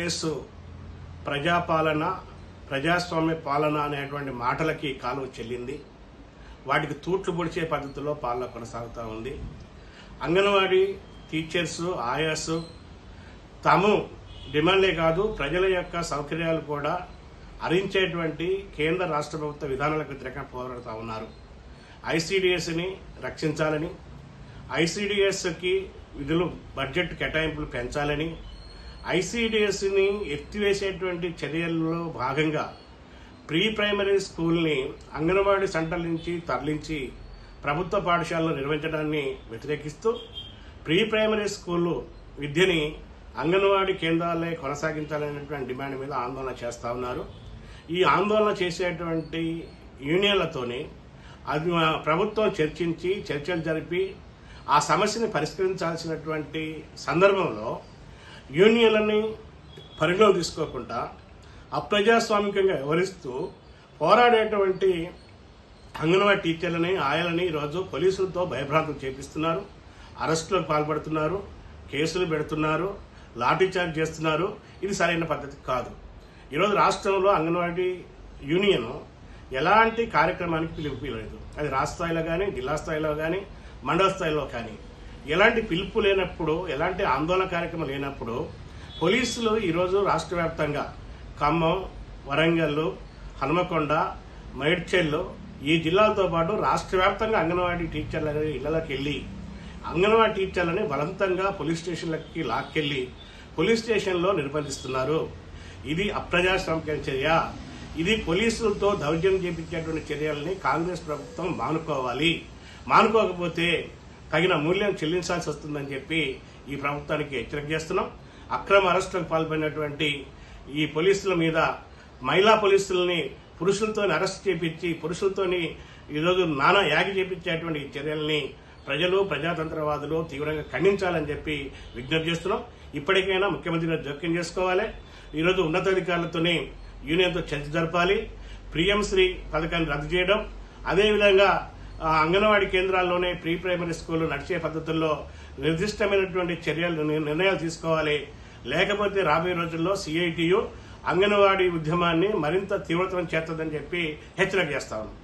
కాంగ్రెస్ ప్రజాపాలన ప్రజాస్వామ్య పాలన అనేటువంటి మాటలకి కాలువ చెల్లింది. వాటికి తూట్లు పొడిచే పద్ధతిలో పాలన కొనసాగుతూ ఉంది. అంగన్వాడీ టీచర్స్ ఆయాస్ తాము డిమాండ్లే కాదు ప్రజల యొక్క సౌకర్యాలు కూడా హరించేటువంటి కేంద్ర రాష్ట్ర ప్రభుత్వ విధానాలకు వ్యతిరేకంగా పోరాడుతూ ఉన్నారు. ఐసీడీఎస్ని రక్షించాలని, ఐసీడీఎస్కి విధులు బడ్జెట్ కేటాయింపులు పెంచాలని, ఐసీడీఎస్ని ఎత్తివేసేటువంటి చర్యల్లో భాగంగా ప్రీ ప్రైమరీ స్కూల్ని అంగన్వాడీ సెంటర్ల నుంచి తరలించి ప్రభుత్వ పాఠశాలలో నిర్వహించడాన్ని వ్యతిరేకిస్తూ ప్రీ ప్రైమరీ స్కూలు విద్యని అంగన్వాడీ కేంద్రాలే కొనసాగించాలనేటువంటి డిమాండ్ మీద ఆందోళన చేస్తూ ఉన్నారు. ఈ ఆందోళన చేసేటువంటి యూనియన్లతోనే అది ప్రభుత్వం చర్చించి చర్చలు జరిపి ఆ సమస్యని పరిష్కరించాల్సినటువంటి సందర్భంలో యూనియన్లని పరిగణలో తీసుకోకుండా అప్రజాస్వామికంగా వ్యవహరిస్తూ పోరాడేటువంటి అంగన్వాడీ టీచర్లని ఆయాలని ఈరోజు పోలీసులతో భయభ్రాంతులు చేపిస్తున్నారు, అరెస్టులకు పాల్పడుతున్నారు, కేసులు పెడుతున్నారు, లాఠీచార్జ్ చేస్తున్నారు. ఇది సరైన పద్ధతి కాదు. ఈరోజు రాష్ట్రంలో అంగన్వాడీ యూనియన్ ఎలాంటి కార్యక్రమానికి పిలుపులేదు. అది రాష్ట్ర స్థాయిలో కానీ, జిల్లా స్థాయిలో కానీ, మండల స్థాయిలో కానీ ఎలాంటి పిలుపు లేనప్పుడు, ఎలాంటి ఆందోళన కార్యక్రమం లేనప్పుడు పోలీసులు ఈరోజు రాష్ట్ర వ్యాప్తంగా ఖమ్మం, వరంగల్, హనుమకొండ, మేడ్చల్ ఈ జిల్లాలతో పాటు రాష్ట్ర వ్యాప్తంగా అంగన్వాడీ టీచర్ల ఇళ్లలోకి వెళ్లి అంగన్వాడీ టీచర్లని బలవంతంగా పోలీస్ స్టేషన్లకి లాక్కెళ్లి పోలీస్ స్టేషన్లో నిర్బంధిస్తున్నారు. ఇది అప్రజాస్వామిక చర్య. ఇది పోలీసులతో దౌర్జన్యం చేపించేటువంటి చర్యలని కాంగ్రెస్ ప్రభుత్వం మానుకోవాలి. మానుకోకపోతే తగిన మూల్యం చెల్లించాల్సి వస్తుందని చెప్పి ఈ ప్రభుత్వానికి హెచ్చరిక చేస్తున్నాం. అక్రమ అరెస్టులకు పాల్పడినటువంటి ఈ పోలీసుల మీద మహిళా పోలీసులని పురుషులతో అరెస్ట్ చేపించి పురుషులతోని ఈరోజు నానా యాగి చేపించేటువంటి చర్యల్ని ప్రజలు ప్రజాతంత్రవాదులు తీవ్రంగా ఖండించాలని చెప్పి విజ్ఞప్తి చేస్తున్నాం. ఇప్పటికైనా ముఖ్యమంత్రి గారు జోక్యం చేసుకోవాలి. ఈరోజు ఉన్నతాధికారులతోనే యూనియన్తో చర్చ జరపాలి. ప్రియంశ్రీ పథకాన్ని రద్దు చేయడం, అదేవిధంగా అంగన్వాడీ కేంద్రాల్లోనే ప్రీ ప్రైమరీ స్కూల్ నడిచే పద్ధతుల్లో నిర్దిష్టమైనటువంటి చర్యలు నిర్ణయాలు తీసుకోవాలి. లేకపోతే రాబోయే రోజుల్లో సిఐటియు అంగన్వాడీ ఉద్యమాన్ని మరింత తీవ్రతరం చేస్తుందని చెప్పి హెచ్చరిక చేస్తా ఉన్నాం.